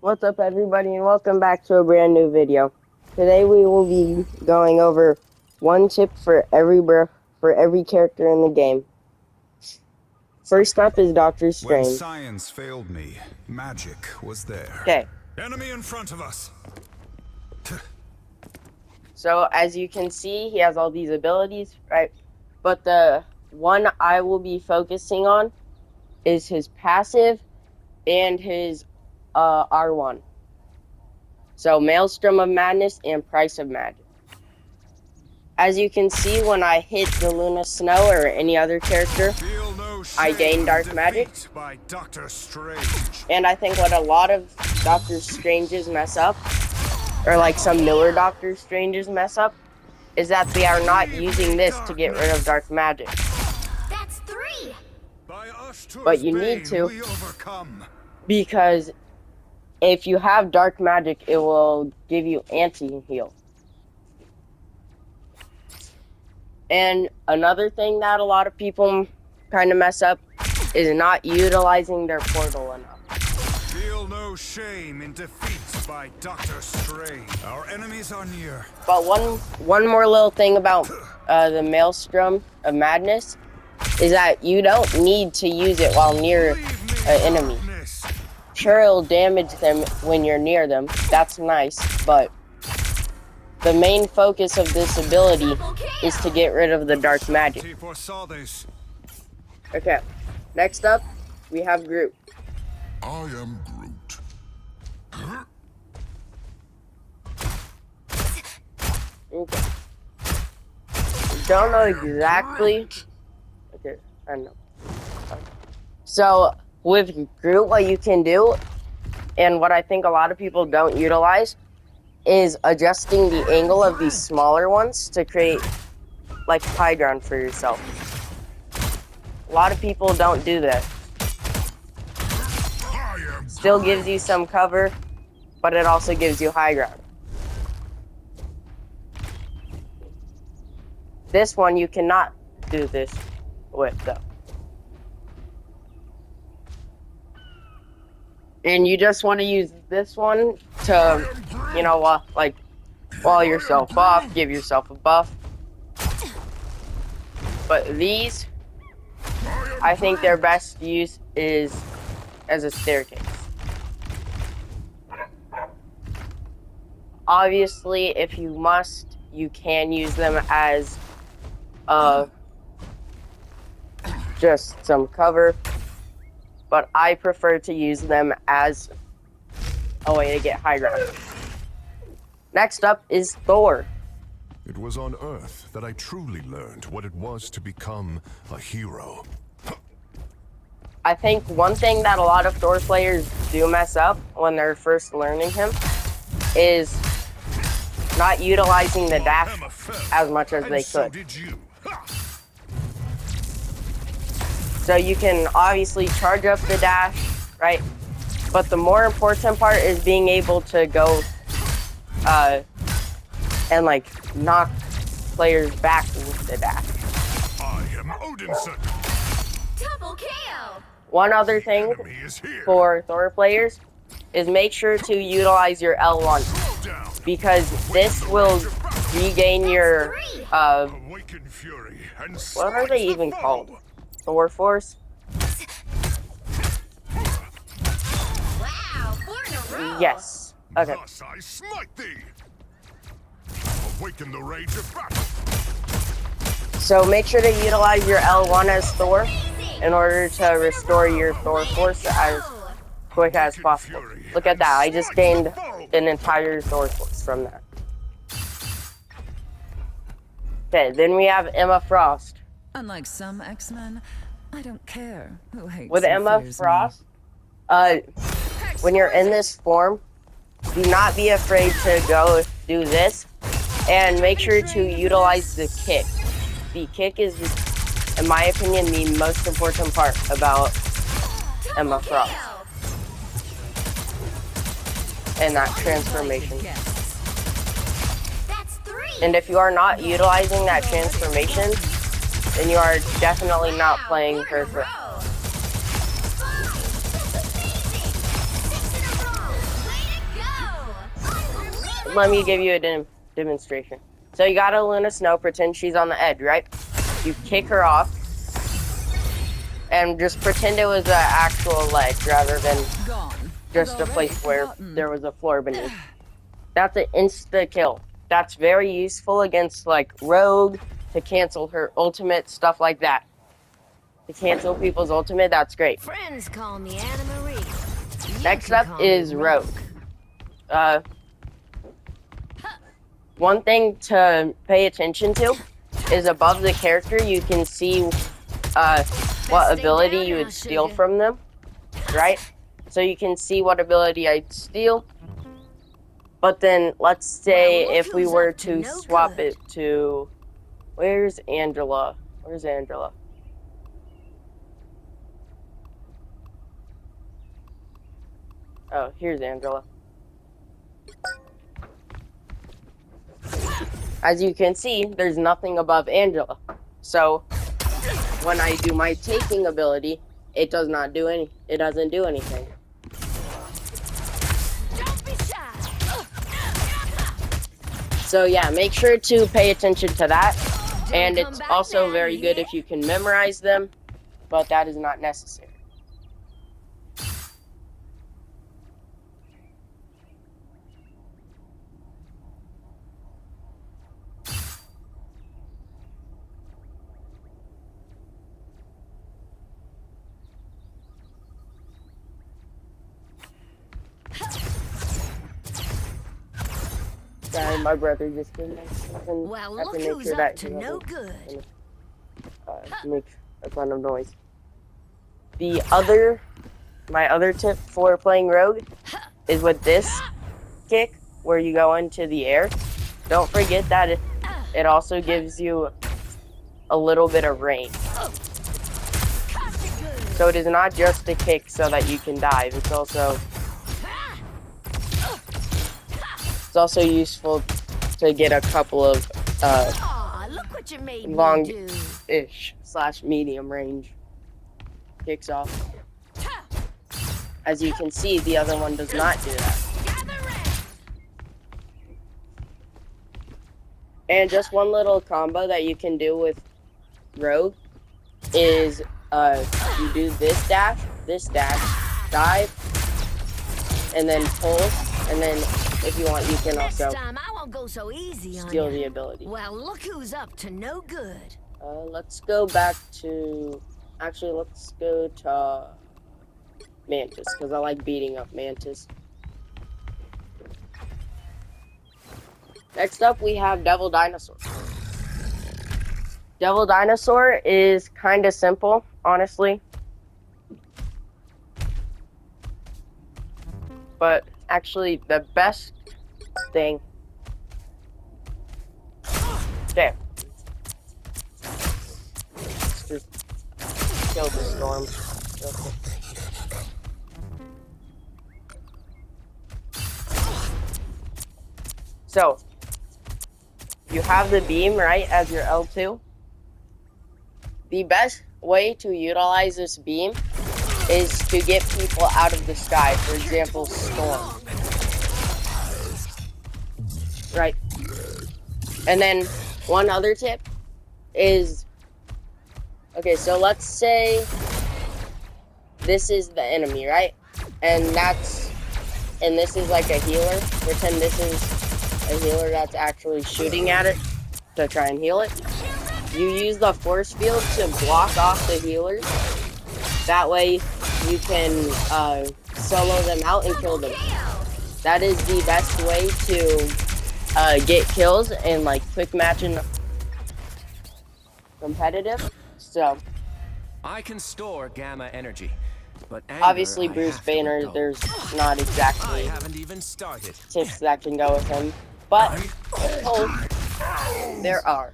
What's up, everybody, and welcome back to a brand new video. Today we will be going over one tip for every character in the game. First up is Doctor When Strange. science failed me, magic was there. Okay. Enemy in front of us. So as you can see, he has all these abilities, right? But the one I will be focusing on is his passive and his R1. So Maelstrom of Madness and Price of Magic. As you can see, when I hit the Luna Snow or any other character, I gain Dark Magic. By Doctor Strange. And I think what a lot of Doctor Stranges mess up, or like some newer Doctor Stranges mess up, is that they are not using this to get rid of Dark Magic. That's 3. But you need to, because if you have Dark Magic, it will give you anti-heal. And another thing that a lot of people kind of mess up is not utilizing their portal enough. Feel no shame in defeat by Doctor Strange. Our enemies are near. But one more little thing about the Maelstrom of Madness is that you don't need to use it while near an enemy. Sure, it'll damage them when you're near them. That's nice, but the main focus of this ability is to get rid of the Dark Magic. Okay, next up, we have Groot. I am Groot. Okay. Don't know exactly. Okay, I know. So, with Groot, what you can do, and what I think a lot of people don't utilize, is adjusting the angle of these smaller ones to create like high ground for yourself. A lot of people don't do that. Still gives you some cover, but it also gives you high ground. This one you cannot do this with though. And you just want to use this one to, you know, like, wall yourself off, give yourself a buff. But these, I think their best use is as a staircase. Obviously, if you must, you can use them as just some cover. But I prefer to use them as a way to get high ground. Next up is Thor. It was on Earth that I truly learned what it was to become a hero. I think one thing that a lot of Thor players do mess up when they're first learning him is not utilizing the dash as much as they could. So you can obviously charge up the dash, right? But the more important part is being able to go and like knock players back with the dash. I am Odinson. Double KO. One other thing for Thor players is make sure to utilize your L1, because this will regain your what are they even called? Thor Force? Wow, 4 in a row. Yes. Okay. Thus I smite thee. Awaken the rage of battle. So make sure to utilize your L1 as Thor in order to restore your Thor Force as quick as possible. Look at that. I just gained an entire Thor Force from that. Okay, then we have Emma Frost. Unlike some X-Men, I don't care who hates With and Emma fears Frost, when you're in this form, do not be afraid to go do this, and make sure to utilize the kick. The kick is, in my opinion, the most important part about Emma Frost and that transformation. That's 3. And if you are not utilizing that transformation, then you are definitely not playing her correctly. let me give you a demonstration. So you got a Luna Snow, pretend she's on the edge, right? You kick her off, and just pretend it was an actual ledge rather than Gone. just a place where there was a floor beneath. That's an insta kill. That's very useful against like Rogue to cancel her ultimate, stuff like that. To cancel people's ultimate, that's great. Friends call me Anna Marie. You Next can up call me is Rogue. One thing to pay attention to is above the character you can see what ability you would steal from them, right? So you can see what ability I'd steal. But then let's say Well, if we who's were up to to no swap good? it to, where's Angela? Where's Angela? Oh, here's Angela. As you can see, there's nothing above Angela. So when I do my taking ability, it does not do any. It doesn't do anything. Don't be shy. So yeah, make sure to pay attention to that. And come it's back also now, very good yeah? if you can memorize them, but that is not necessary. Sorry, my brother just came in. Well, I have look to make who's sure up that to he no doesn't, good. make a ton of noise. My other tip for playing Rogue is with this kick where you go into the air. Don't forget that it also gives you a little bit of range. So it is not just a kick so that you can dive. It's also useful to get a couple of Aw, look what you made me do. long-ish / medium range kicks off. As you can see, the other one does not do that. Gather round. And just one little combo that you can do with Rogue is you do this dash, dive, and then pull, and then if you want, you can Next also time I won't go so easy on steal you. the ability. Well, look who's up to no good. Let's go back to... Actually, let's go to Mantis, because I like beating up Mantis. Next up, we have Devil Dinosaur. Devil Dinosaur is kind of simple, honestly. But actually, the best thing... There. Let's just kill the storm. So, you have the beam, right, as your L2. The best way to utilize this beam is to get people out of the sky, for example, storm. Right. And then, one other tip is... Okay, so let's say this is the enemy, right? And this is like a healer. Pretend this is a healer that's actually shooting at it to try and heal it. You use the force field to block off the healers. That way you can solo them out and kill them. That is the best way to get kills and like quick matching competitive. So I can store gamma energy, but obviously anger, I Bruce have to let Banner, go. there's not I exactly haven't even started. tips that can go with him, but there are.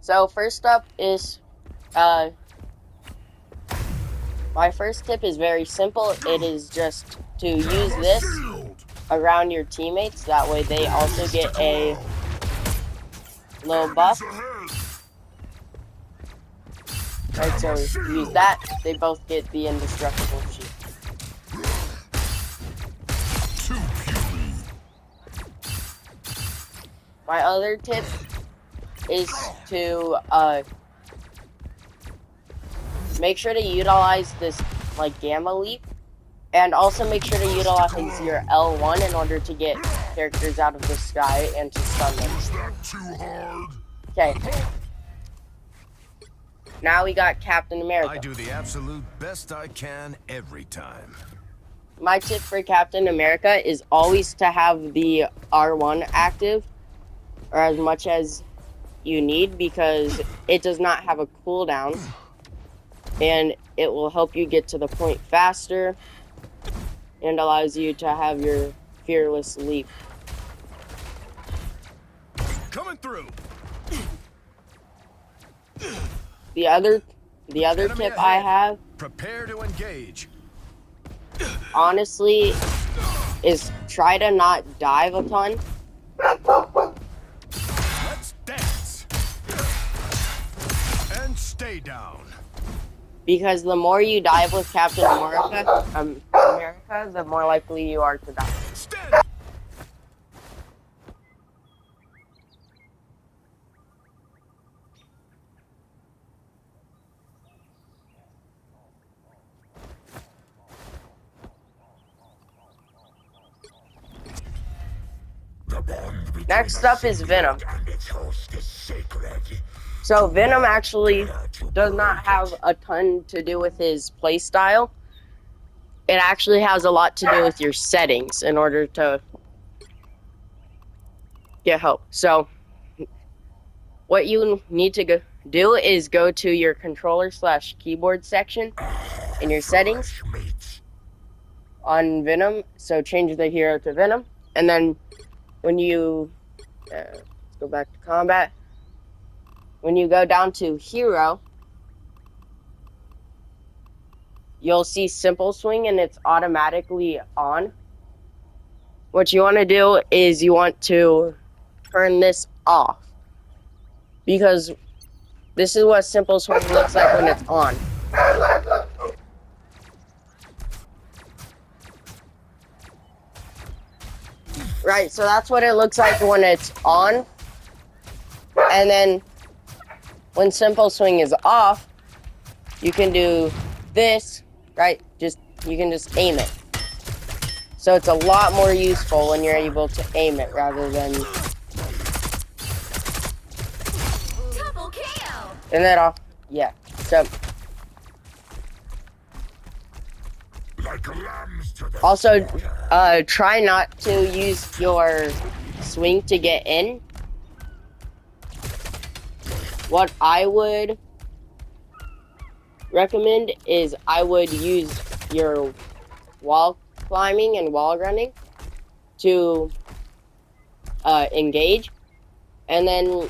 So first up is my first tip is very simple. It is just to use this around your teammates. That way they also get a little buff. Right, so use that. They both get the indestructible shield. my other tip is to make sure to utilize this like gamma leap, and also make sure to utilize your L1 in order to get characters out of the sky and to stun them. Is that too hard? Okay. Now we got Captain America. I do the absolute best I can every time. My tip for Captain America is always to have the R1 active, or as much as you need, because it does not have a cooldown, and it will help you get to the point faster, and allows you to have your fearless leap. Coming through. The other Enemy tip I ahead. have, Prepare to engage. honestly, is try to not dive a ton. Let's dance. And stay down. Because the more you dive with Captain America, the more likely you are to die. Stand. Next up is Venom. So Venom actually does not have a ton to do with his playstyle. It actually has a lot to do with your settings in order to get help. So what you need to do is go to your controller/keyboard section in your settings on Venom. So change the hero to Venom, and then when you let's go back to combat. When you go down to hero, you'll see simple swing and it's automatically on. What you want to do is you want to turn this off, because this is what simple swing looks like when it's on. Right, so that's what it looks like when it's on. And then when simple swing is off, you can do this, right? You can just aim it. So it's a lot more useful when you're able to aim it rather than. Double KO. And then off, yeah. So also, try not to use your swing to get in. What I would recommend is I would use your wall climbing and wall running to engage, and then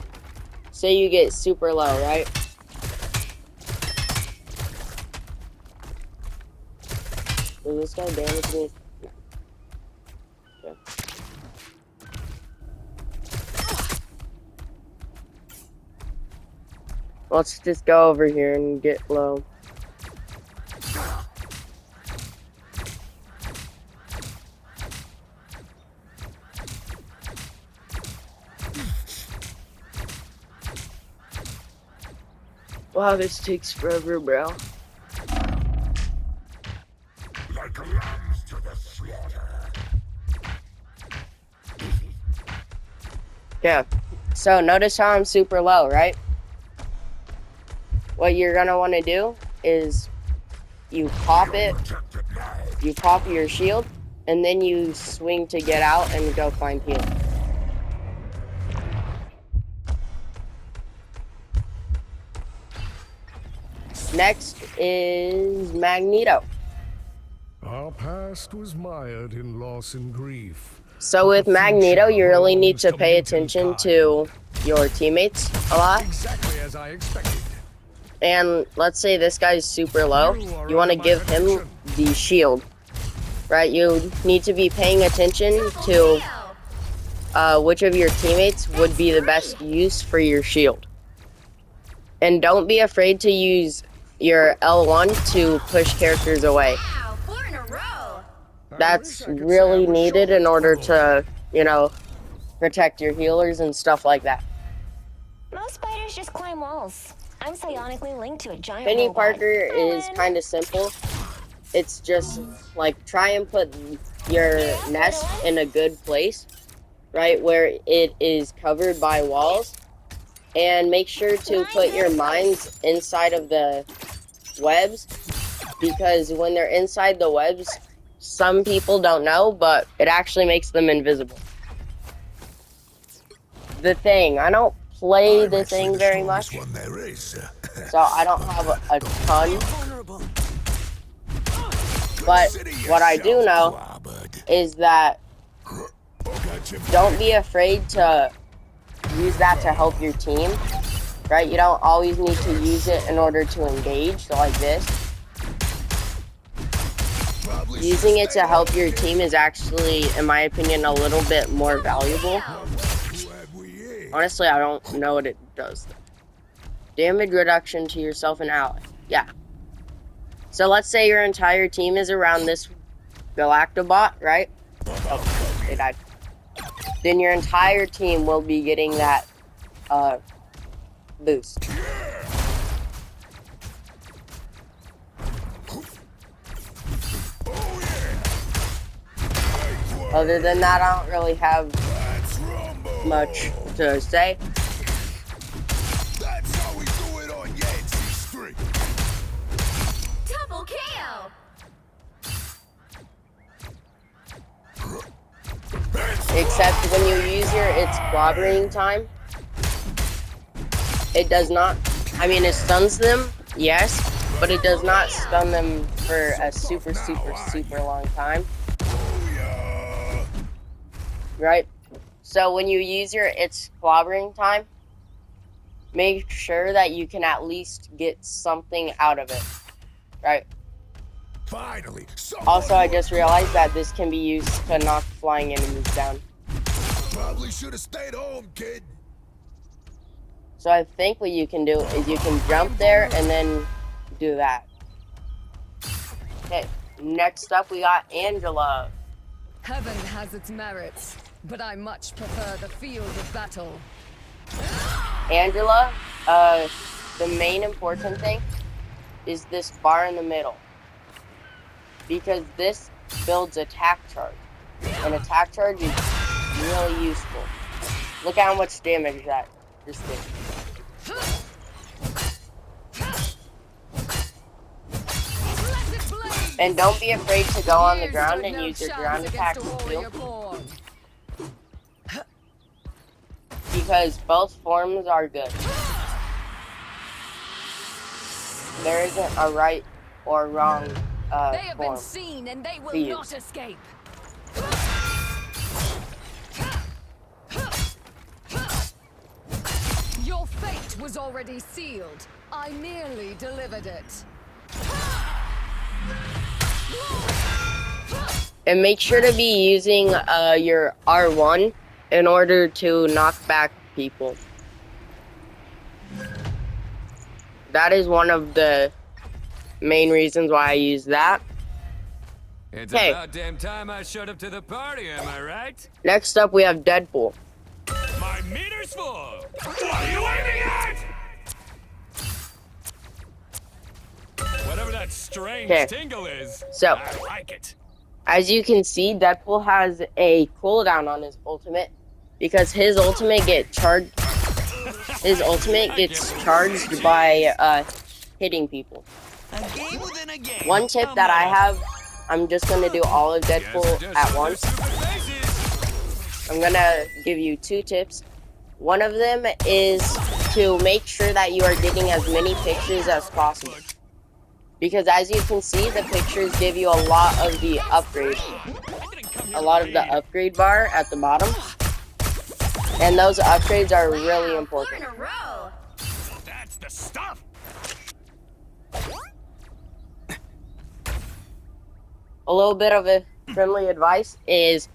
say you get super low, right? Does this guy damage me? No. Okay. Let's just go over here and get low. Wow, this takes forever, bro. Like lambs to the slaughter. Yeah. So notice how I'm super low, right? What you're gonna want to do is you pop it, you pop your shield, and then you swing to get out and go find heal. Next is Magneto. Our past was mired in loss and grief. So with Magneto, you really need to pay attention to your teammates a lot. Exactly as I expected. And let's say this guy's super low, you want to give him the shield, right? You need to be paying attention to which of your teammates would be the best use for your shield. And don't be afraid to use your L1 to push characters away. Wow, 4 in a row. That's really needed in order to, protect your healers and stuff like that. Most spiders just climb walls. I'm psionically linked to a giant Penny robot. Parker I is win. kind of simple. It's just like try and put your nest in a good place, right, where it is covered by walls, and make sure to put your mines inside of the webs, because when they're inside the webs, some people don't know, but it actually makes them invisible. The Thing. I don't play The Thing very much, One there is. so I don't have a ton. But what I do know is that don't be afraid to use that to help your team, right? You don't always need to use it in order to engage, so like this. Using it to help your team is actually, in my opinion, a little bit more valuable. Honestly, I don't know what it does. Damage reduction to yourself and ally. Yeah. So let's say your entire team is around this Galactobot, right? Oh, they died. Then your entire team will be getting that boost. Other than that, I don't really have much to say. That's how we do it on Yancey Street. Double KO. Except when you use your its clobbering time, it does not, I mean, it stuns them, yes, but it does not stun them for a super long time. Right? So when you use your its clobbering time, make sure that you can at least get something out of it. Right? Finally. Also, I just realized that this can be used to knock flying enemies down. Probably should have stayed home, kid. So I think what you can do is you can jump there and then do that. Okay, next up we got Angela. Heaven has its merits, but I much prefer the field of battle. Angela, the main important thing is this bar in the middle. Because this builds attack charge. And attack charge is really useful. Look at how much damage that just did. And don't be afraid to go on the ground and use your ground attack too. Because both forms are good. There isn't a right or wrong They have been form. seen and they will use. not escape. Your fate was already sealed. I merely delivered it. And make sure to be using your R1 in order to knock back people. That is one of the main reasons why I use that. It's Okay. about damn time I showed up to the party, am I right? Next up, we have Deadpool. My meter's full! What are you aiming at? Whatever that strange Okay. tingle is, So, I like it. as you can see, Deadpool has a cooldown on his ultimate because his ultimate gets charged by hitting people. One tip that I have, I'm just gonna do all of Deadpool at once. I'm gonna give you 2 tips. One of them is to make sure that you are getting as many pictures as possible. Because as you can see, the pictures give you a lot of the upgrade. A lot of the upgrade bar at the bottom. And those upgrades are really important. 4 in a row. That's the stuff! A little bit of a friendly advice is,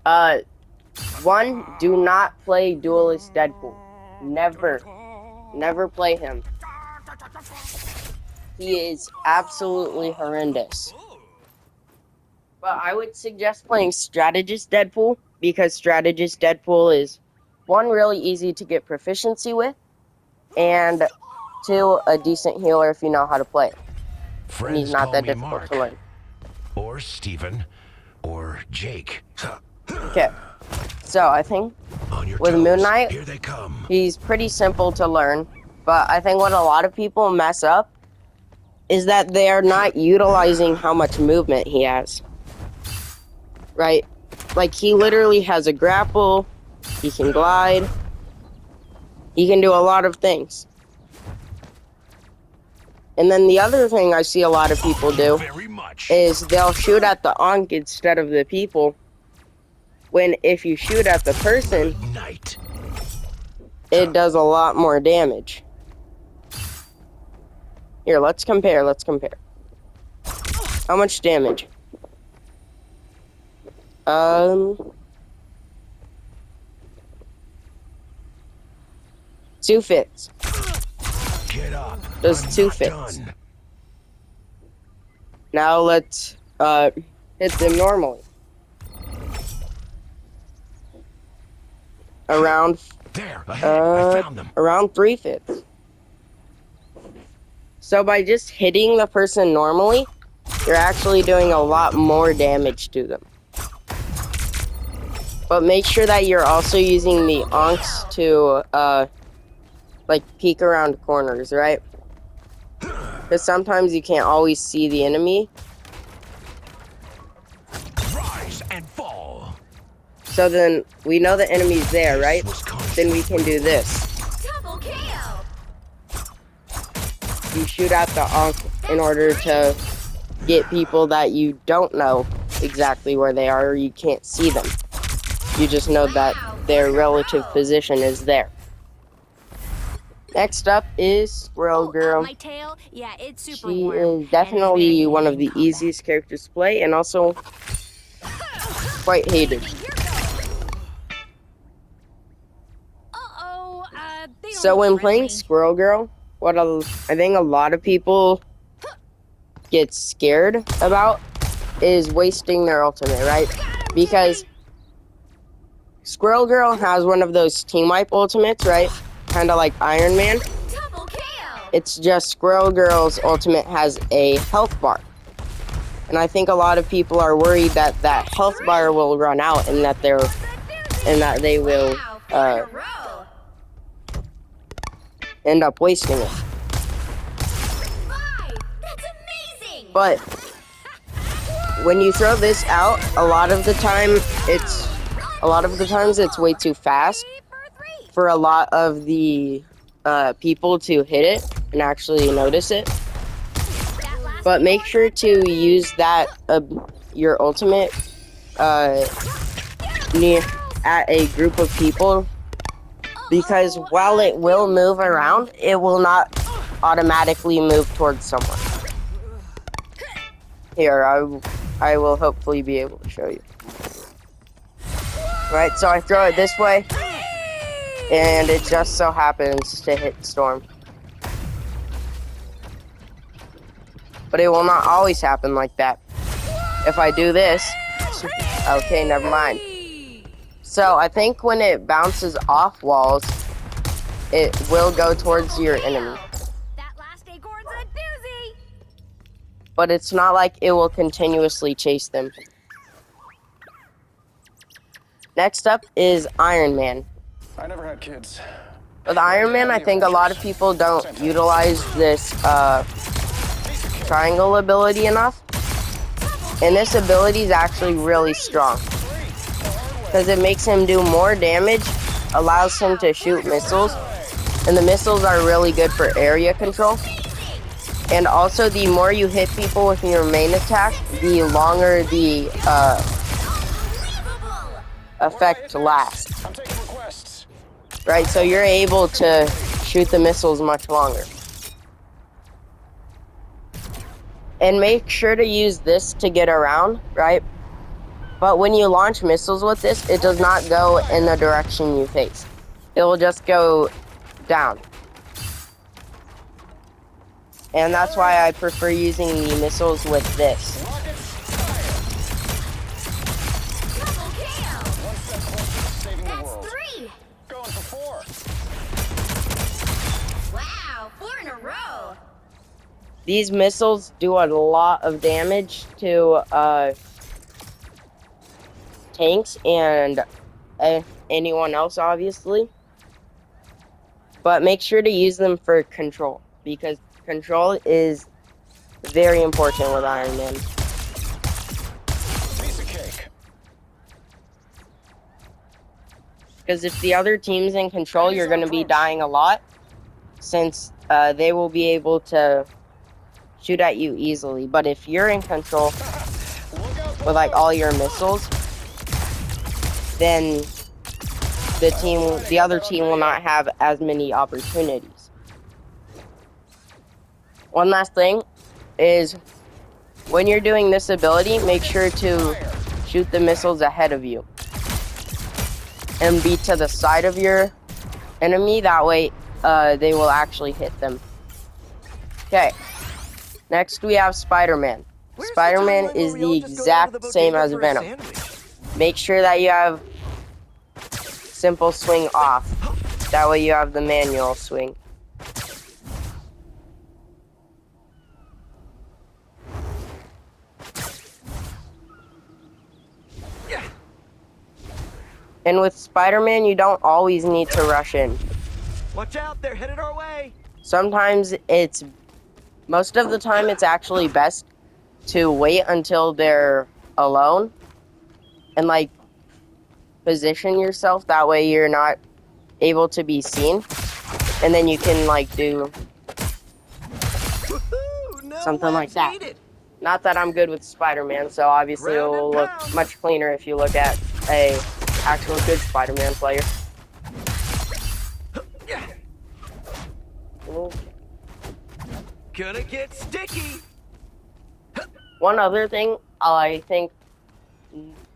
1, do not play Duelist Deadpool. Never play him. He is absolutely horrendous. But I would suggest playing Strategist Deadpool because Strategist Deadpool is, one, really easy to get proficiency with, and two, a decent healer if you know how to play. And he's Friends not call that me difficult Mark, to learn. or Steven, or Jake. Okay, so I think On your with toes, Moon Knight, here they come. he's pretty simple to learn, but I think what a lot of people mess up is that they're not utilizing how much movement he has. Right? Like, he literally has a grapple, he can glide, he can do a lot of things. And then the other thing I see a lot of people do Very much. is they'll shoot at the Ankh instead of the people, when if you shoot at the person, Night. it does a lot more damage. Here, let's compare. How much damage? Two fits. Get up. Does I'm two not fits. done. Now let's hit them normally. Around There, ahead. I found them. around 3 fits. So by just hitting the person normally, you're actually doing a lot more damage to them. But make sure that you're also using the Ankhs to like peek around corners, right? Because sometimes you can't always see the enemy. Rise and fall. So then we know the enemy's there, right? Then we can do this. Double KO. You shoot at the Ankh in order to get people that you don't know exactly where they are, or you can't see them. You just know that their relative position is there. Next up is Squirrel Girl. My tail? Yeah, it's super She warm. is definitely one of the easiest characters to play, and also quite hated. So when playing Squirrel Girl, I think a lot of people get scared about is wasting their ultimate, right? Because Squirrel Girl has one of those team wipe ultimates, right? Kind of like Iron Man. It's just Squirrel Girl's ultimate has a health bar. And I think a lot of people are worried that that health bar will run out and that they will end up wasting it. But when you throw this out, a lot of the times it's way too fast for a lot of the people to hit it and actually notice it. But make sure to use that your ultimate near at a group of people, because while it will move around, it will not automatically move towards someone. Here, I will hopefully be able to show you. Right, so I throw it this way, and it just so happens to hit Storm. But it will not always happen like that. If I do this, okay, never mind. So I think when it bounces off walls, it will go towards your enemy. But it's not like it will continuously chase them. Next up is Iron Man. I never had kids. With Iron Man, I think a lot of people don't utilize this triangle ability enough. And this ability is actually really strong, because it makes him do more damage, allows him to shoot missiles, and the missiles are really good for area control. And also, the more you hit people with your main attack, the longer the effect lasts. Right, so you're able to shoot the missiles much longer. And make sure to use this to get around, right? But when you launch missiles with this, it does not go in the direction you face. It will just go down. And that's why I prefer using the missiles with this. 4. Wow, 4 in a row. These missiles do a lot of damage to tanks and anyone else, obviously. But make sure to use them for control, because control is very important with Iron Man. Piece of cake. Because if the other team's in control, you're going to be dying a lot, since they will be able to shoot at you easily. But if you're in control with like all your missiles, then the other team will not have as many opportunities. One last thing is, when you're doing this ability, make sure to shoot the missiles ahead of you and be to the side of your enemy. That way they will actually hit them. Okay, next we have Spider-Man. Spider-Man is the exact same as Venom. Make sure that you have simple swing off. That way you have the manual swing. And with Spider-Man, you don't always need to rush in. Watch out, they're headed our way. Sometimes most of the time it's actually best to wait until they're alone and like position yourself. That way you're not able to be seen. And then you can like do something like that. Not that I'm good with Spider-Man, so obviously it will look much cleaner if you look at a actual good Spider-Man player. Okay. Gonna get sticky. One other thing I think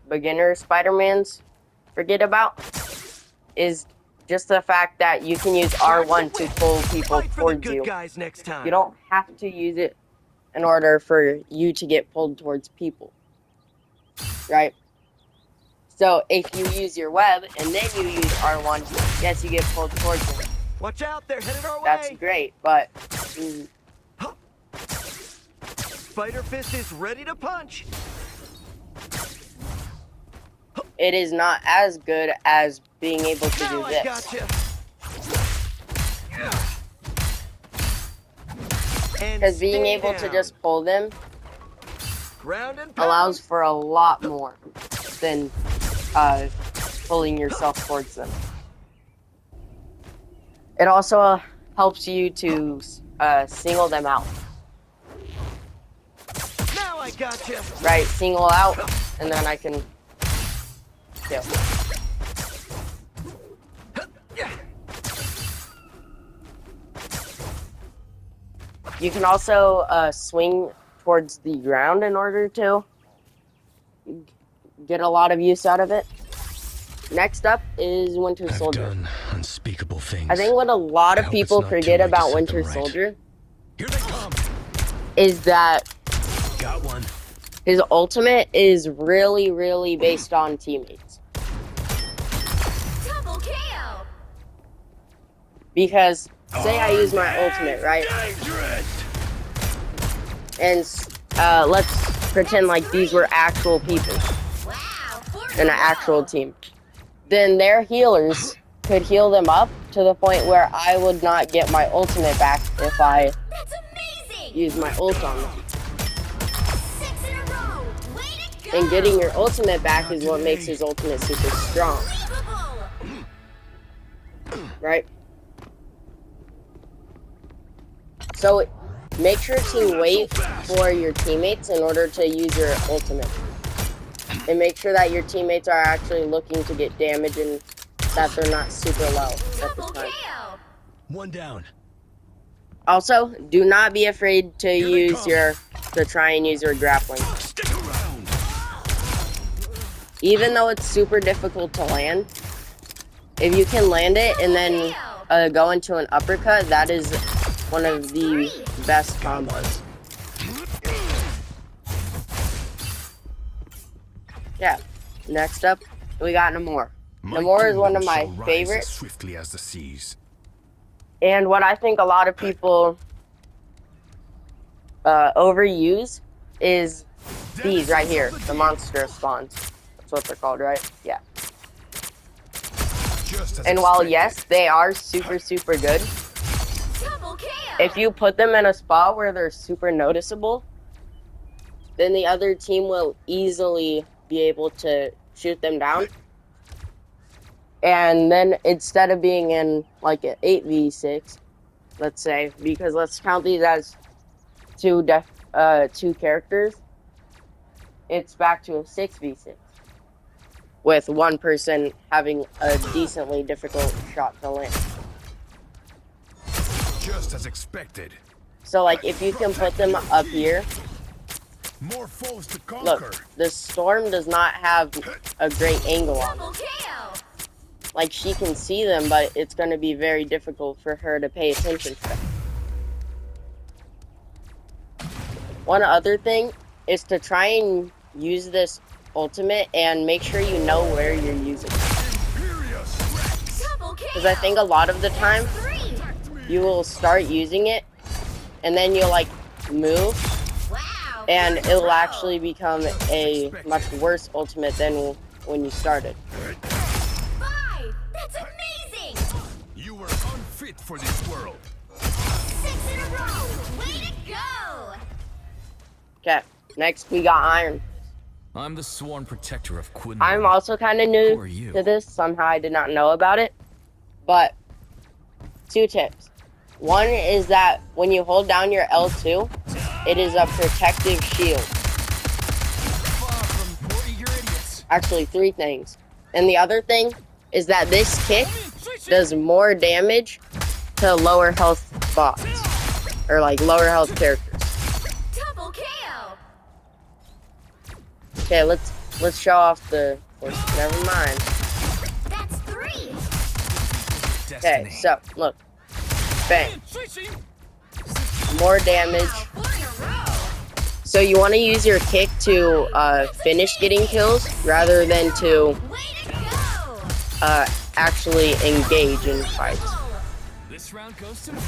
beginner Spider-Mans forget about is just the fact that you can use R1 to pull people towards you. Next time. You don't have to use it in order for you to get pulled towards people, right? So if you use your web and then you use R1, yes, you get pulled towards them. Watch out, they're headed our way. That's great, but Spider Fist is ready to punch. it is not as good as being able to do Now I this. gotcha. Because being able to just pull them Ground and allows for a lot more than pulling yourself towards them. It also helps you to single them out. Now I gotcha. Right, single out, and then I can kill. You can also swing towards the ground in order to get a lot of use out of it. Next up is Winter Soldier. I've done unspeakable things. I think what a lot of I hope people it's not too forget late to about set Winter them right. Soldier Here they come. is that Got one. his ultimate is really, really based on teammates. Double KO. Because, say I use my ultimate, right? And let's pretend like these were actual people Wow, 4 in an actual team. Then their healers could heal them up to the point where I would not get my ultimate back if I That's amazing. use my ult on them. 6 in a row. Way to go. And getting your ultimate back is what makes his ultimate super strong, Unbelievable. right? So make sure to wait for your teammates in order to use your ultimate. And make sure that your teammates are actually looking to get damage and that they're not super low at the Double time. KO. One down. Also, do not be afraid to they use come. to try and use your grappling. Stick around. Even though it's super difficult to land, if you can land it and then go into an uppercut, that is one of the best combos. Yeah. Next up, we got Namor. Namor is one of my kingdom shall rise favorites. as swiftly as the seas. And what I think a lot of people overuse is these right here, the monster spawns. That's what they're called, right? Yeah. Just as And while expected. yes, they are super, super good, Double kill. if you put them in a spot where they're super noticeable, then the other team will easily be able to shoot them down. And then instead of being in like an 8v6, let's say, because let's count these as two characters, it's back to a 6v6 with one person having a decently difficult shot to land. Just as expected. So like if you can put them up here, More foes to conquer. look, the Storm does not have a great angle on them. Double kill. Like she can see them, but it's going to be very difficult for her to pay attention to them. One other thing is to try and use this ultimate and make sure you know where you're using it. Double kill. Because I think a lot of the time 3. you will start using it and then you'll like move Wow. and it'll actually become a much worse ultimate than when you started. 5. That's amazing. You were unfit for this world. 6 in a row. Way to go. Okay, next we got Iron. I'm the sworn protector of Quinlan. I'm also kind of Who new are you? to this. Somehow I did not know about it. But 2 tips. One is that when you hold down your L2, it is a protective shield. Far from more eager idiots. Actually, 3 things. And the other thing is that this kick does more damage to lower health bots. Or like lower health characters. Double kill. Okay, let's show off the... Never mind. That's 3. Okay, so, look. Bang. More damage. 4 in a row. So you want to use your kick to finish getting kills rather than to Way to go. actually engage in fights. This round goes to me.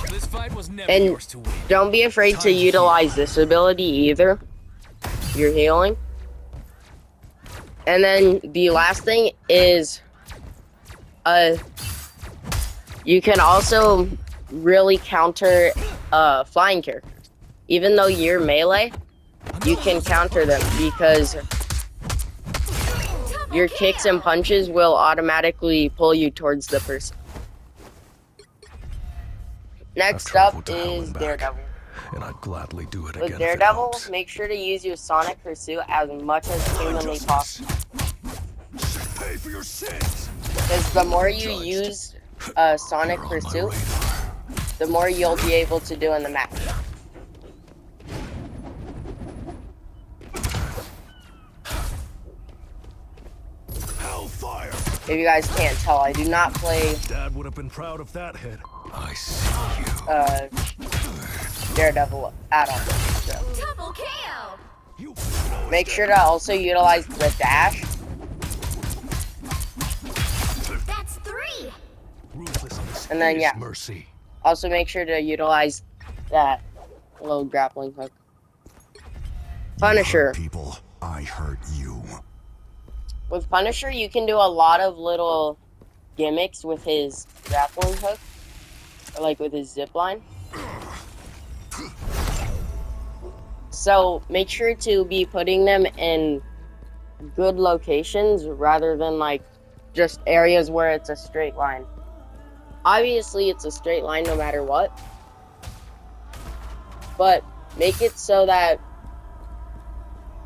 This fight was never And yours to win. don't be afraid to utilize this ability either. You're healing. And then the last thing is you can also really counter flying characters. Even though you're melee, you can counter them because your kicks and punches will automatically pull you towards the person. Next traveled up to hell is and back. Daredevil. And I'd gladly do it With again. if it Daredevil, helps. make sure to use your Sonic Pursuit as much as humanly possible. Pay for your sins. Because the more you use Sonic Pursuit, the more you'll be able to do in the match. Hellfire. If you guys can't tell, I do not play Dad would have been proud of that head. I see you. Daredevil at all. So Double kill. You make sure to also utilize the dash. That's 3. Ruthlessness And then, is yeah. mercy. Also make sure to utilize that little grappling hook. Punisher. People, I hurt you. With Punisher, you can do a lot of little gimmicks with his grappling hook. Or like with his zip line. So make sure to be putting them in good locations rather than like just areas where it's a straight line. Obviously it's a straight line no matter what. But make it so that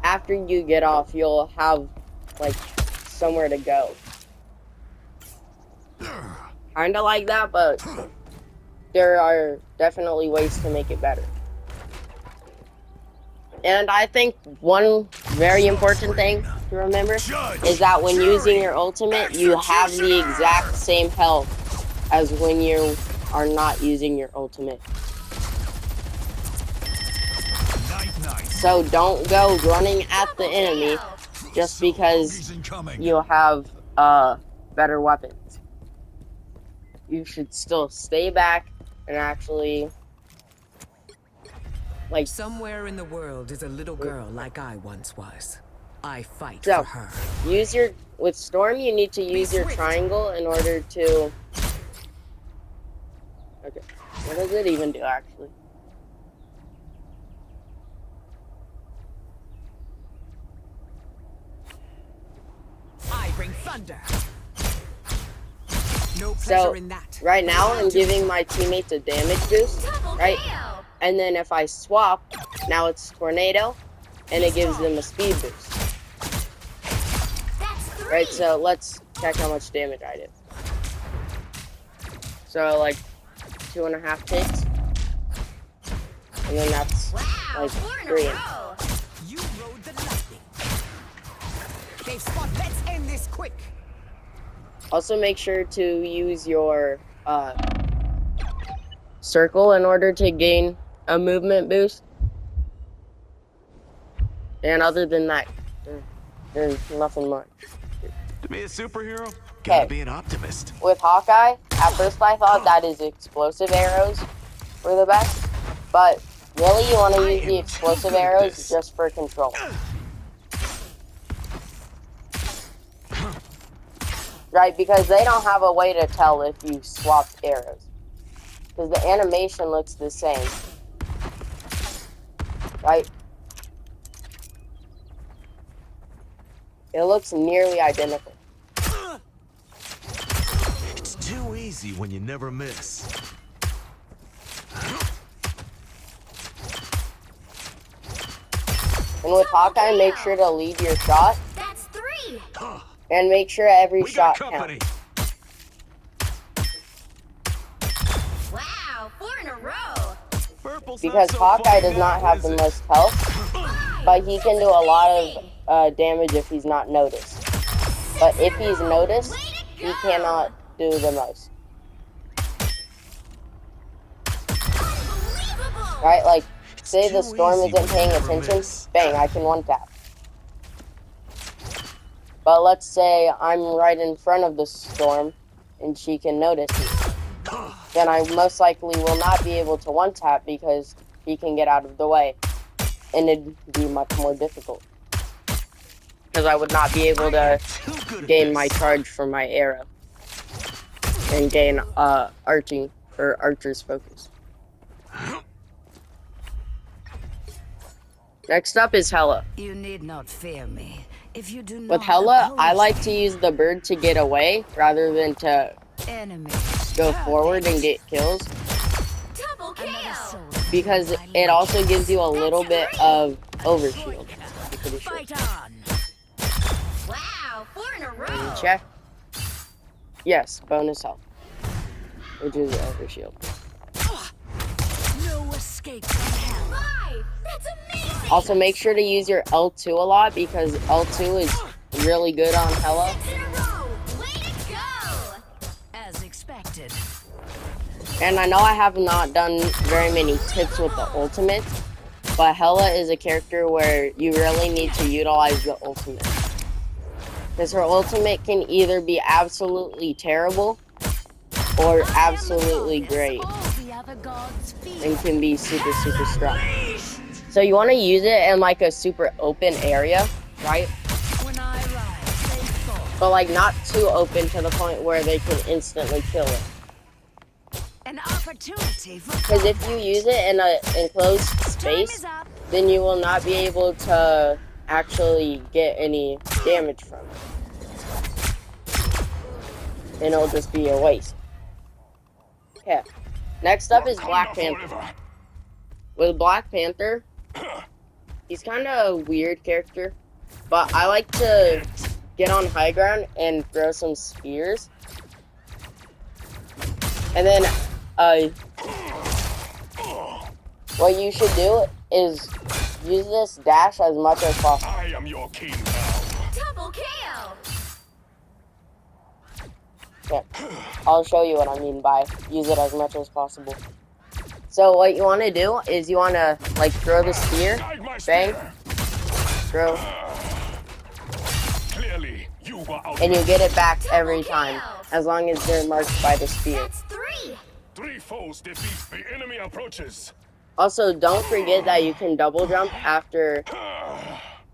after you get off you'll have like somewhere to go. Kinda like that, but there are definitely ways to make it better. And I think one very important thing to remember is that when using your ultimate, you have the exact same health as when you are not using your ultimate. night night. So don't go running at the enemy just because He's incoming. you have better weapons. You should still stay back and actually like Somewhere in the world is a little girl like I once was. I fight So, for her. use your with Storm. You need to use your triangle in order to. Okay, what does it even do actually? I bring thunder. No pleasure So in that. right now I'm giving my teammates a damage boost, right? And then if I swap, now it's Tornado, and it gives them a speed boost. Right, so let's check how much damage I did. So like 2.5 ticks. And then that's like 3. You rode the lightning. They've spot. Let's end this quick. Also make sure to use your circle in order to gain a movement boost. And other than that, there's nothing much. To be a superhero, Okay. gotta be an optimist. With Hawkeye, at first I thought that his explosive arrows were the best, but really you want to use the explosive arrows just for control. Right, because they don't have a way to tell if you swapped arrows. Because the animation looks the same. Right? It looks nearly identical. It's too easy when you never miss. And with Hawkeye, make sure to lead your shot. That's 3. And make sure every We got shot company. counts. Wow, 4 in a row. Purple's Because not so Hawkeye far does not now, have is the it? most health, but he can do a lot of damage if he's not noticed. But if he's noticed, he cannot do the most. Right? Like, say the too Storm easy isn't when paying you never attention, miss. bang, I can one-tap. But let's say I'm right in front of the Storm, and she can notice me. Then I most likely will not be able to one-tap because he can get out of the way. And it'd be much more difficult. Because I would not be able to Too good at gain my this. charge from my arrow. And gain arching, or archer's focus. Next up is Hela. You need not fear me. If you do not With Hela, I oppose like to use the bird to get away rather than to enemies. go forward and get kills. Double kill. Because it also gives you a little bit of overshield. I'm pretty sure. Fight on. Wow, 4 in a row. Check. Yes, bonus health. Which is overshield. No escape from hell. 5. That's amazing. Also, make sure to use your L2 a lot because L2 is really good on Hela. 6 in a row. Way to go. As expected. And I know I have not done very many tips with the ultimate, but Hela is a character where you really need to utilize the ultimate. Because her ultimate can either be absolutely terrible or absolutely great. And can be super, super strong. So you want to use it in like a super open area, right? When I rise, they fall. But like not too open to the point where they can instantly kill it. An opportunity for Because if you use it in an enclosed space, then you will not be able to actually get any damage from it. And it'll just be a waste. Okay. Next up is Black Panther. With Black Panther, he's kind of a weird character, but I like to get on high ground and throw some spears. And then, what you should do is use this dash as much as possible. I am your king now. Double kill. Yeah, I'll show you what I mean by use it as much as possible. So what you want to do is you want to like throw the spear, bang, throw, and you get it back every time, as long as they're marked by the spear. That's 3. 3 foes defeat. The enemy approaches. Also, don't forget that you can double jump after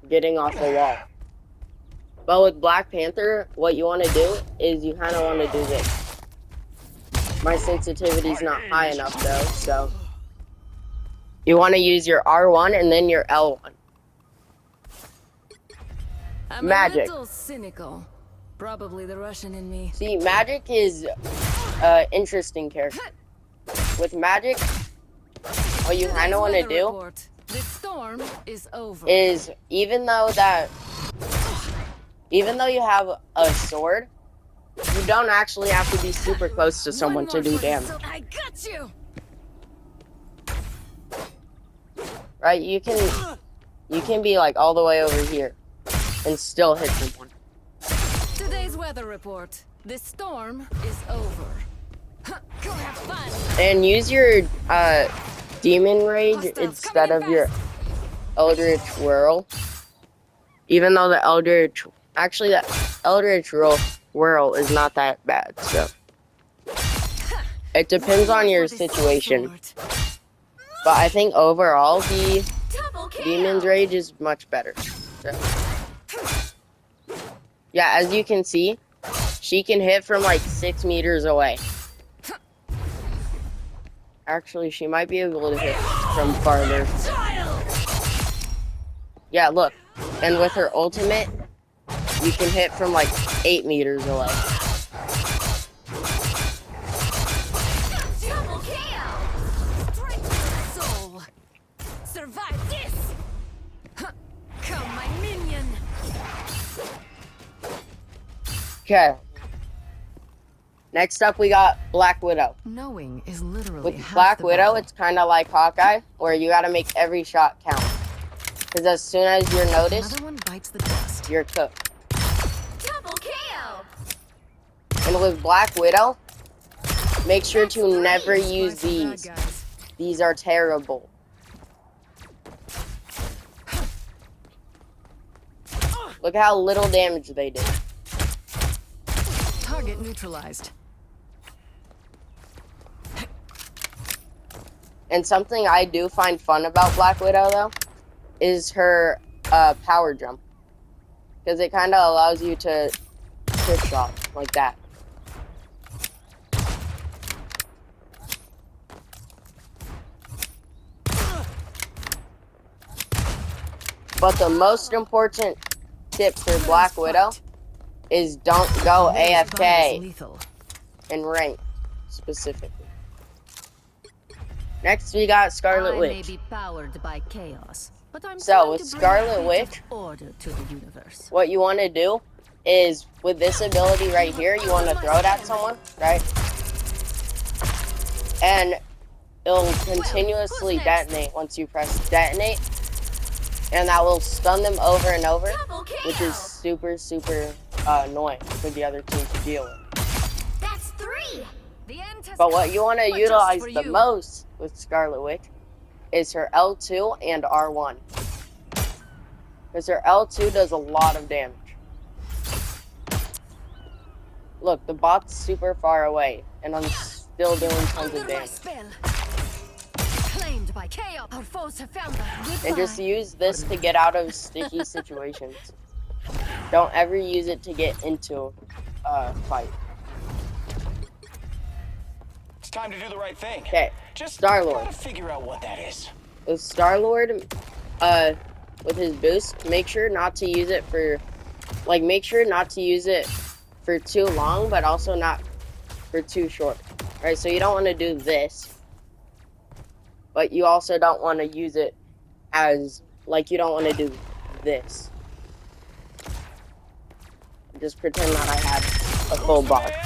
getting off the wall. But with Black Panther, what you want to do is you kind of want to do this. My sensitivity's not high enough though, so you want to use your R1 and then your L1. I'm Magic. a little cynical. Probably the Russian in me. See, Magic is interesting character. With Magic, what you kind of want to Weather do report. The storm is over. is even though you have a sword, you don't actually have to be super close to someone to do damage. I got you. Right? You can be like all the way over here and still hit someone. Today's weather report. The storm is over. Go have fun. And use your Demon Rage instead of your Eldritch Whirl. Even though the Eldritch Whirl is not that bad, so it depends on your situation. But I think overall the Demon's Rage is much better. So. Yeah, as you can see, she can hit from like 6 meters away. Actually, she might be able to hit from farther. Yeah, look. And with her ultimate, you can hit from like 8 meters away. Double KO. Straight to the soul. Survive this. Come, my minion. Okay. Next up, we got Black Widow. Knowing is literally With Black Widow, it's kind of like Hawkeye, where you gotta make every shot count. Because as soon as you're noticed, Another one bites the dust. you're cooked. Double KO. And with Black Widow, make sure to never use Spice of these. bad guys. These are terrible. Look how little damage they did. Target neutralized. And something I do find fun about Black Widow, though, is her power jump. Because it kind of allows you to trick shot like that. But the most important tip for Black Widow is don't go This bomb is AFK lethal. in rank, specifically. Next, we got Scarlet I Witch. may be powered by chaos, but I'm So, trying with to bring Scarlet a bit of Witch- order to the universe. What you want to do is, with this ability right here, you want to throw it at someone, right? And it'll continuously detonate once you press detonate. And that will stun them over and over, which is super, super annoying for the other team to deal with. That's 3. The end has But what you want to But just utilize for the you. most with Scarlet Witch is her L2 and R1. Because her L2 does a lot of damage. Look, the bot's super far away, and I'm still doing tons Under of my damage. spell. Claimed by chaos. Our foes have found them. And just use this to get out of sticky situations. Don't ever use it to get into a fight. It's time to do the right thing. Okay, Just Star-Lord. gotta figure out what that is. With Star-Lord, with his boost, make sure not to use it for, for too long, but also not for too short. Right, so you don't want to do this, but you also don't want to use it as, like, you don't want to do this. Just pretend that I have a full Who's the box. man?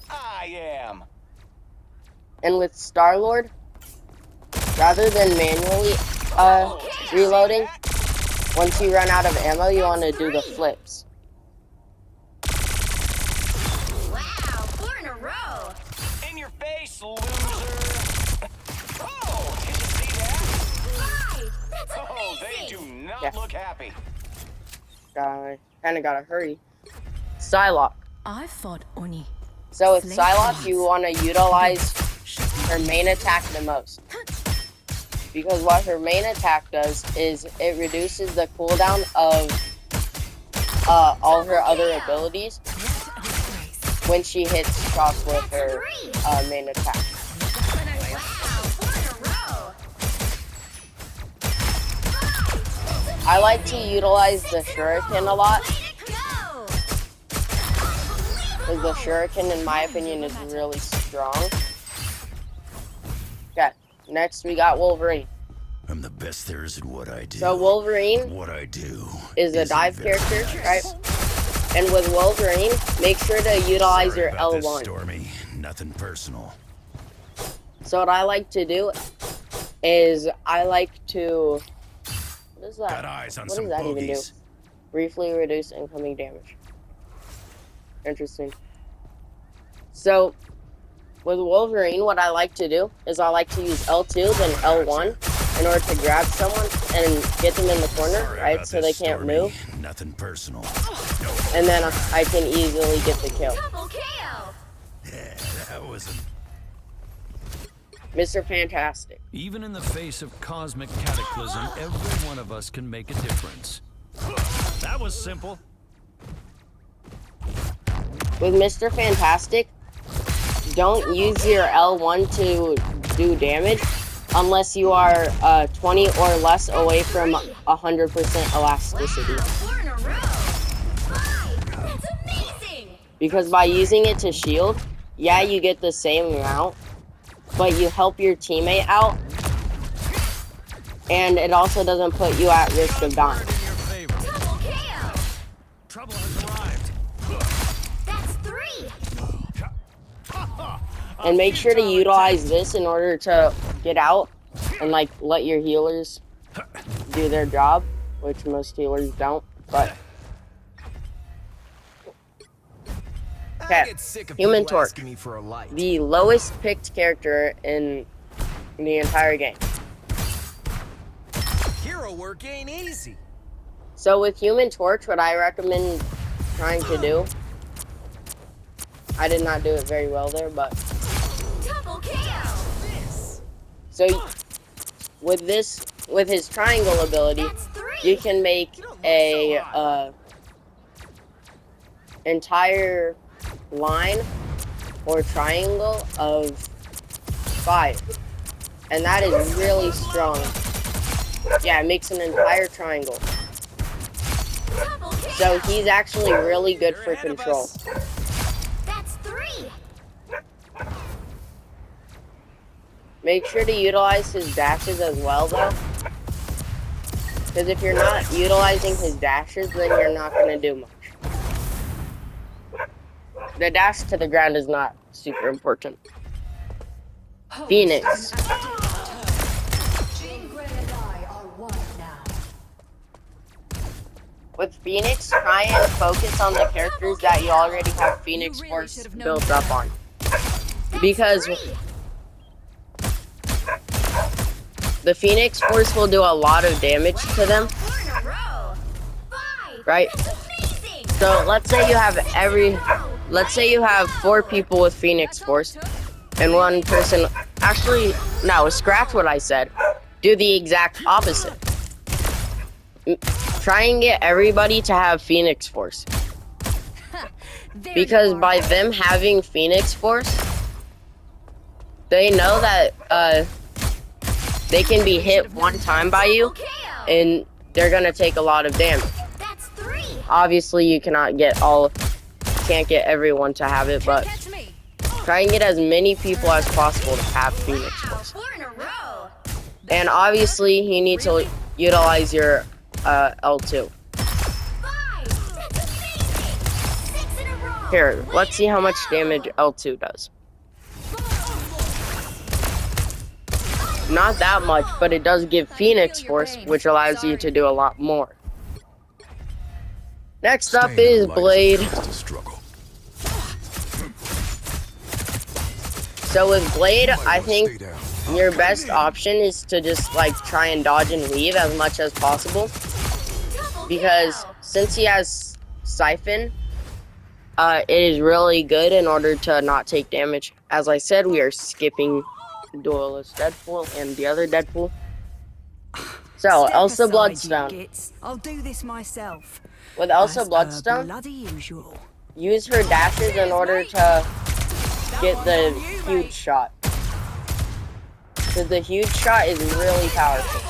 I am. And with Star-Lord, rather than manually reloading, once you run out of ammo, you want to do the flips. Wow, 4 in a row. In your face, loser. Oh, did you see that? 5. That's Oh, they amazing. do not Yeah. look happy. Kind of gotta hurry. Psylocke. I fought Oni. So with Psylocke, you want to utilize her main attack the most. Because what her main attack does is it reduces the cooldown of all her other abilities when she hits shots with her main attack. I like to utilize the Shuriken a lot. Because the Shuriken, in my opinion, is really strong. Okay, next we got Wolverine. I'm the best there is at what I do. So Wolverine What I do is a dive character, right? And with Wolverine, make sure to utilize your Sorry about this, L1. Stormy. Nothing personal. So what I like to do is I like to... What is that? Got eyes on What some does that even do? bogeys. Briefly reduce incoming damage. Interesting. So, with Wolverine, what I like to do is I like to use L2 then L1 in order to grab someone and get them in the corner, Sorry right, about so this, they can't Stormy. move, Nothing personal. and then I can easily get the kill. Yeah, that wasn't. Mr. Fantastic. Even in the face of cosmic cataclysm, every one of us can make a difference. That was simple. With Mr. Fantastic, don't use your L1 to do damage unless you are 20 or less away from 100% elasticity. Because by using it to shield, yeah, you get the same amount, but you help your teammate out, and it also doesn't put you at risk of dying. Trouble has arrived. That's 3. And make sure to utilize this in order to get out and like let your healers do their job, which most healers don't, but okay. Human Torch, the lowest picked character in the entire game. Hero work ain't easy. So with Human Torch, what I recommend trying to do, I did not do it very well there, but so with his triangle ability, you can make a entire line or triangle of 5, and that is really strong. Yeah, it makes an entire triangle. So he's actually really good for control. That's 3. Make sure to utilize his dashes as well, though. Because if you're not utilizing his dashes, then you're not going to do much. The dash to the ground is not super important. Phoenix. With Phoenix, try and focus on the characters that you already have Phoenix Force built up on. Because the Phoenix Force will do a lot of damage to them. Right? So let's say you have let's say you have 4 people with Phoenix Force and 1 person, actually, no, scratch what I said. Do the exact opposite. Try and get everybody to have Phoenix Force. Because by them having Phoenix Force, they know that they can be hit 1 time by you, and they're gonna take a lot of damage. Obviously, you can't get everyone to have it, but try and get as many people as possible to have Phoenix Force. And obviously, you need to utilize your L2. Here, let's see how much damage L2 does. Not that much, but it does give Phoenix Force, which allows you to do a lot more. Next up is Blade. So with Blade, I think your best option is to just like try and dodge and weave as much as possible. Because since he has Siphon, it is really good in order to not take damage. As I said, we are skipping Duelist Deadpool and the other Deadpool. So, Step Elsa aside, you Bloodstone. gits. I'll do this myself. With Elsa As per Bloodstone, bloody usual. use her dashes in order to get the huge shot. Because the huge shot is really powerful.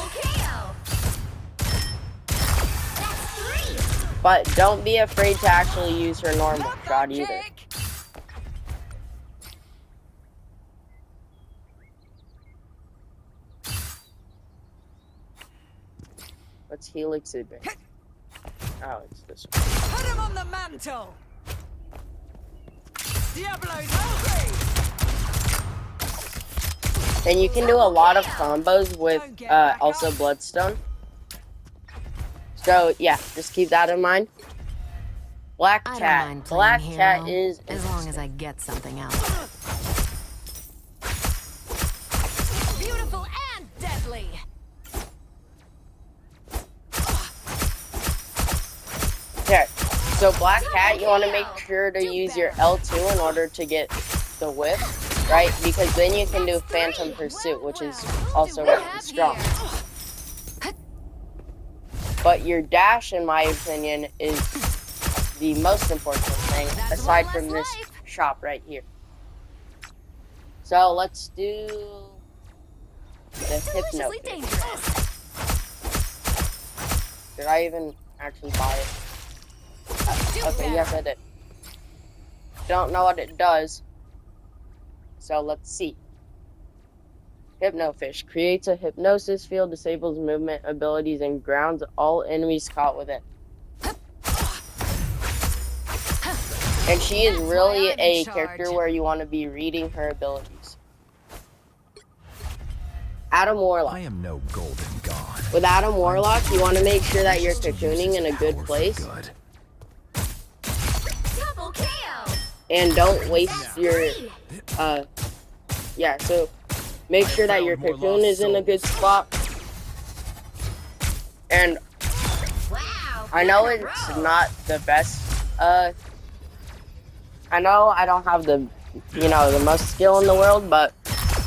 But don't be afraid to actually use her normal shot either. What's Helix Advance? Oh, it's this one. Put him on the mantle. Diablo's hungry. And you can do a lot of combos with Elsa Bloodstone. So yeah, just keep that in mind. Black I don't Cat. mind Black playing Cat hero, is as long as I get something out. Beautiful and deadly. Okay, so Black Cat, you want to make sure to use your L2 in order to get the whip, right? Because then you can do Phantom Pursuit, which is also really strong. But your dash, in my opinion, is the most important thing, aside from this shop right here. So let's do the Hypno. Did I even actually buy it? Okay, yes I did. Don't know what it does. So let's see. Hypnofish creates a hypnosis field, disables movement abilities, and grounds all enemies caught within. And she is really a character where you want to be reading her abilities. Adam Warlock. I am no golden god. With Adam Warlock, you want to make sure that you're cocooning in a good place. And don't waste your, yeah, so make sure that your cocoon is in a good spot. And I know it's not the best, I know I don't have the, the most skill in the world, but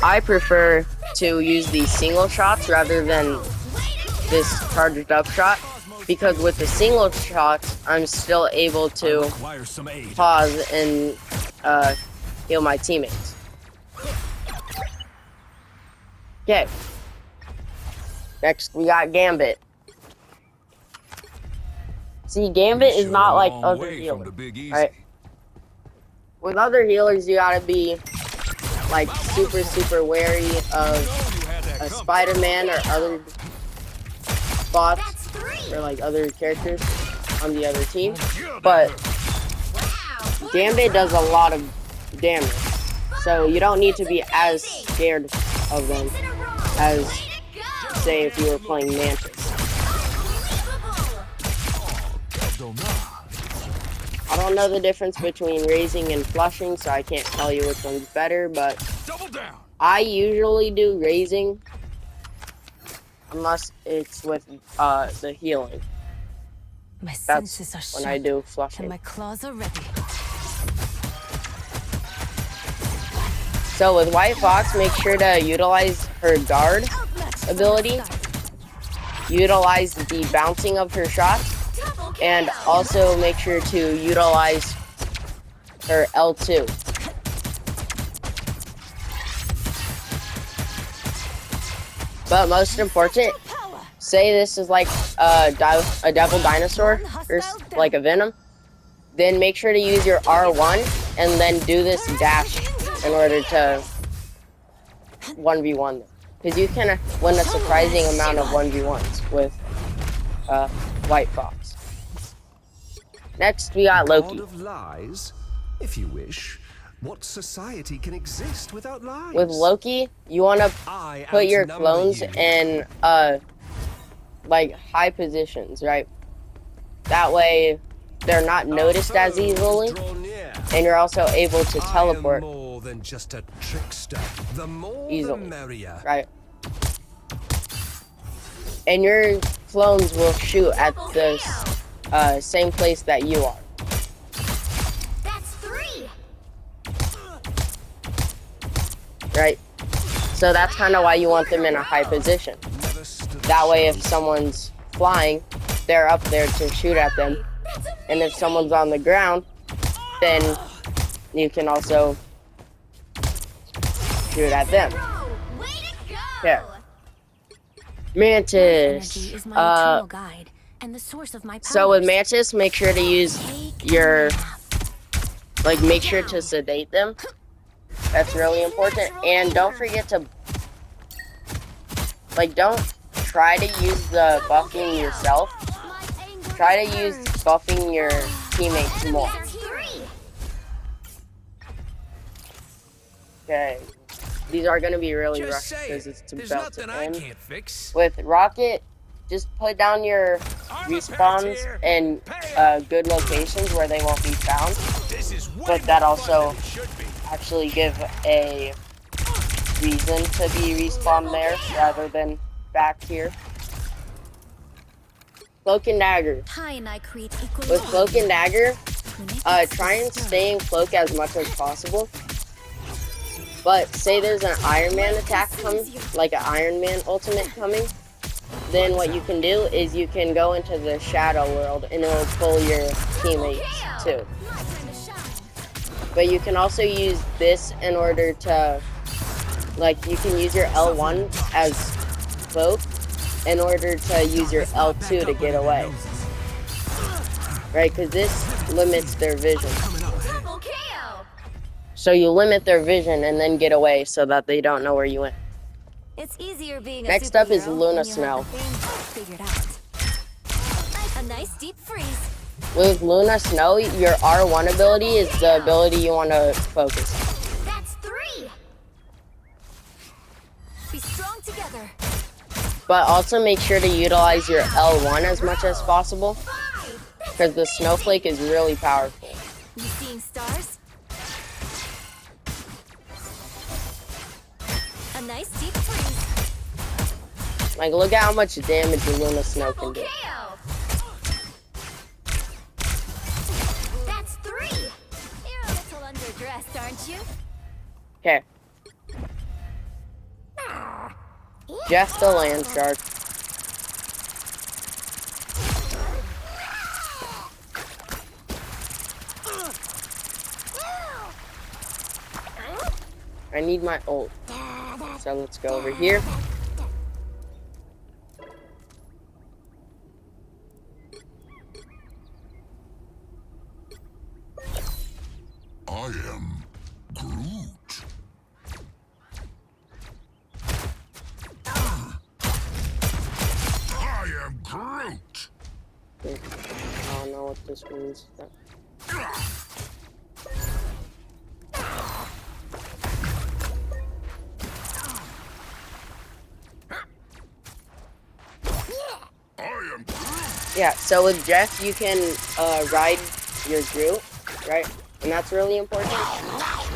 I prefer to use these single shots rather than this charged up shot. Because with the single shots, I'm still able to pause and heal my teammates. Okay. Next, we got Gambit. See, Gambit is not like other healers, right? With other healers, you gotta be like super wary of a Spider-Man or other bots or like other characters on the other team. But Gambit does a lot of damage, so you don't need to be as scared of them as, say, if you were playing Mantis. I don't know the difference between raising and flushing, so I can't tell you which one's better, but I usually do raising unless it's with the healing. That's when I do flushing. My claws are ready. So with White Fox, make sure to utilize her guard ability, utilize the bouncing of her shots, and also make sure to utilize her L2. But most important, say this is like a devil dinosaur or like a venom, then make sure to use your R1 and then do this dash in order to 1v1 them. Because you can win a surprising amount of 1v1s with White Fox. Next, we got Loki. Of lies, if you wish. What society can exist without lies? With Loki, you want to put your clones in like high positions, right? That way they're not noticed as easily, and you're also able to teleport more than just a trickster. The more easily, the merrier. right? And your clones will shoot at the same place that you are. So that's kind of why you want them in a high position. That way if someone's flying, they're up there to shoot at them. And if someone's on the ground, then you can also shoot at them. Here. Mantis. So with Mantis, make sure to use your, make sure to sedate them. That's really important. And don't forget to, don't try to use the buffing yourself. Try to use buffing your teammates more. Okay. These are going to be really rough because it's about to end. With Rocket, just put down your respawns in good locations where they won't be found. But that also actually give a reason to be respawned there rather than back here. Cloak and Dagger. With Cloak and Dagger, try and stay in Cloak as much as possible. But say there's an Iron Man attack coming, like an Iron Man ultimate coming, then what you can do is you can go into the Shadow World and it'll pull your teammates too. But you can also use this in order to, you can use your L1 as Cloak in order to use your L2 to get away. Right, because this limits their vision. So you limit their vision and then get away so that they don't know where you went. It's easier being Next up is Luna Snow. A nice deep freeze. With Luna Snow, your R1 ability is the ability you want to focus on. That's 3. Be strong together. But also make sure to utilize your L1 as much as possible, because the snowflake is really powerful. You seeing stars? A nice deep freeze. Look at how much damage the Luna Snow can do. That's 3. You're a little underdressed, aren't you? Okay. Jeff the Land Shark. I need my ult. So let's go over here. I am Groot. I am Groot. I don't know what this means. Yeah, so with Jeff, you can ride your Groot, right? And that's really important.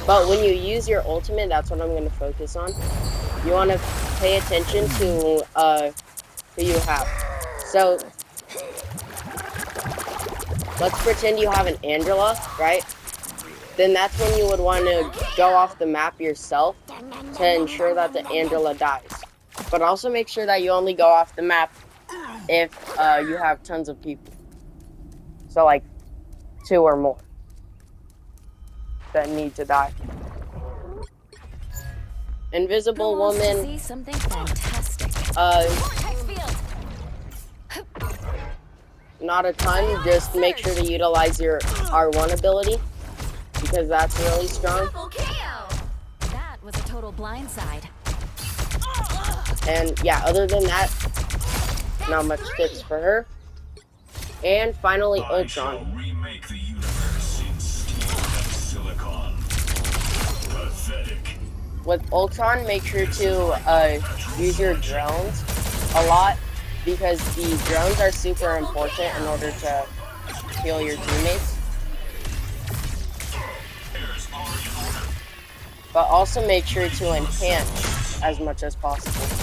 But when you use your ultimate, that's what I'm going to focus on. You want to pay attention to who you have. So, let's pretend you have an Angela, right? Then that's when you would want to go off the map yourself to ensure that the Angela dies. But also make sure that you only go off the map if you have tons of people. So 2 or more that need to die. Invisible Woman. See something fantastic. Not a ton, just make sure to utilize your R1 ability because that's really strong. That was a total blindside. And yeah, other than that, not much tips for her. And finally, Ultron. Remake the universe in steel and silicon. Pathetic. With Ultron, make sure to use your drones a lot because the drones are super important in order to heal your teammates. But also make sure to enhance as much as possible.